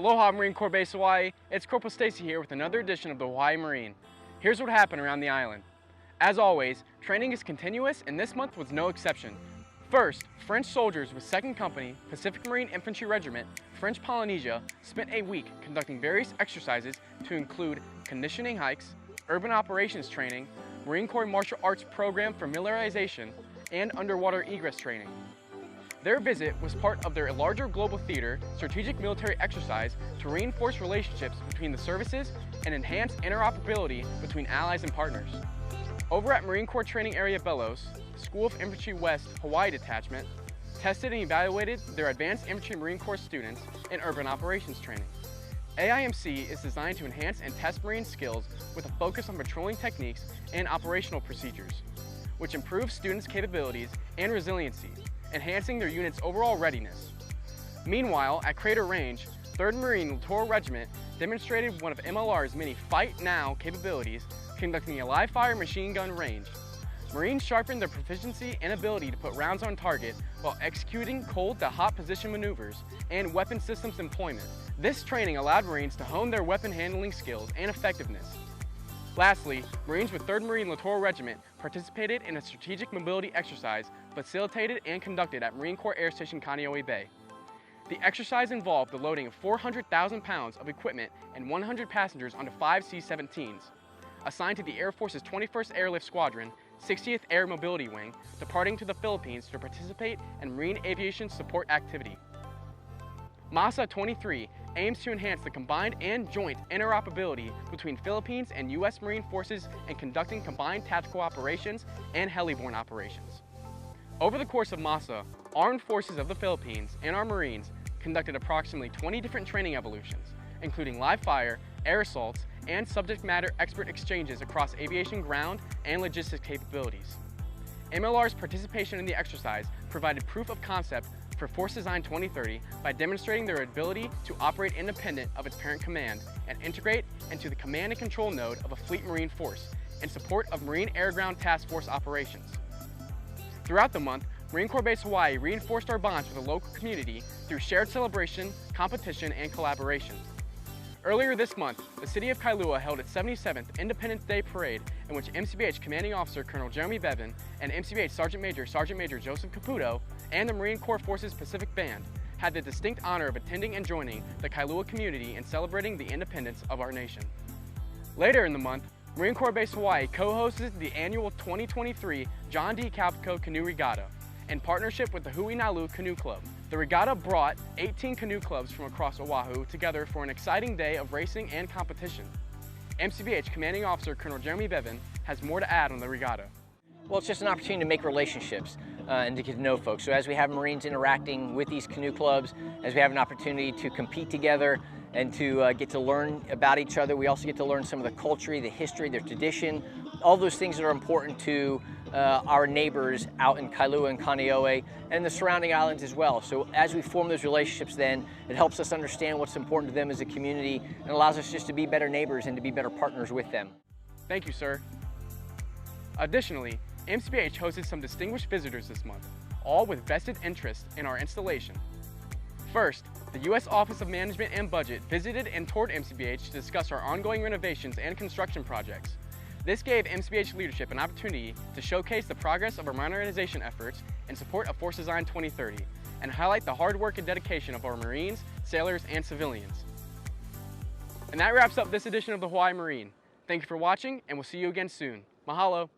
Aloha Marine Corps Base Hawaii, it's Corporal Stacy here with another edition of the Hawaii Marine. Here's what happened around the island. As always, training is continuous and this month was no exception. First, French soldiers with 2nd Company, Pacific Marine Infantry Regiment, French Polynesia, spent a week conducting various exercises to include conditioning hikes, urban operations training, Marine Corps martial arts program familiarization, and underwater egress training. Their visit was part of their larger global theater strategic military exercise to reinforce relationships between the services and enhance interoperability between allies and partners. Over at Marine Corps Training Area Belos, School of Infantry West Hawaii Detachment tested and evaluated their Advanced Infantry Marine Corps students in urban operations training. AIMC is designed to enhance and test Marine skills with a focus on patrolling techniques and operational procedures, which improve students' capabilities and resiliency, enhancing their unit's overall readiness. Meanwhile, at Crater Range, 3rd Marine Littoral Regiment demonstrated one of MLR's many Fight Now capabilities, conducting a live-fire machine gun range. Marines sharpened their proficiency and ability to put rounds on target while executing cold-to-hot position maneuvers and weapon systems employment. This training allowed Marines to hone their weapon handling skills and effectiveness. Lastly, Marines with 3rd Marine Littoral Regiment participated in a strategic mobility exercise facilitated and conducted at Marine Corps Air Station Kaneohe Bay. The exercise involved the loading of 400,000 pounds of equipment and 100 passengers onto 5 C-17s, assigned to the Air Force's 21st Airlift Squadron, 60th Air Mobility Wing, departing to the Philippines to participate in Marine Aviation Support Activity. MASA 23 aims to enhance the combined and joint interoperability between Philippines and U.S. Marine forces in conducting combined tactical operations and heliborne operations. Over the course of MASA, Armed Forces of the Philippines and our Marines conducted approximately 20 different training evolutions, including live fire, air assaults, and subject matter expert exchanges across aviation ground and logistics capabilities. MLR's participation in the exercise provided proof of concept for Force Design 2030 by demonstrating their ability to operate independent of its parent command and integrate into the command and control node of a Fleet Marine Force in support of Marine Air Ground Task Force operations. Throughout the month, Marine Corps Base Hawaii reinforced our bonds with the local community through shared celebration, competition, and collaboration. Earlier this month, the City of Kailua held its 77th Independence Day Parade in which MCBH Commanding Officer Colonel Jeremy Bevan and MCBH Sergeant Major Joseph Caputo and the Marine Corps Forces Pacific Band had the distinct honor of attending and joining the Kailua community in celebrating the independence of our nation. Later in the month, Marine Corps Base Hawaii co-hosted the annual 2023 John D. Calpico Canoe Regatta in partnership with the Hui Nalu Canoe Club. The regatta brought 18 canoe clubs from across Oahu together for an exciting day of racing and competition. MCBH Commanding Officer Colonel Jeremy Bevan has more to add on the regatta. Well, it's just an opportunity to make relationships and to get to know folks. So as we have Marines interacting with these canoe clubs, as we have an opportunity to compete together and to get to learn about each other, we also get to learn some of the culture, the history, their tradition, all those things that are important to our neighbors out in Kailua and Kaneohe and the surrounding islands as well. So as we form those relationships then, it helps us understand what's important to them as a community and allows us just to be better neighbors and to be better partners with them. Thank you, sir. Additionally, MCBH hosted some distinguished visitors this month, all with vested interest in our installation. First, the U.S. Office of Management and Budget visited and toured MCBH to discuss our ongoing renovations and construction projects. This gave MCBH leadership an opportunity to showcase the progress of our modernization efforts in support of Force Design 2030 and highlight the hard work and dedication of our Marines, sailors, and civilians. And that wraps up this edition of the Hawaii Marine. Thank you for watching, and we'll see you again soon. Mahalo!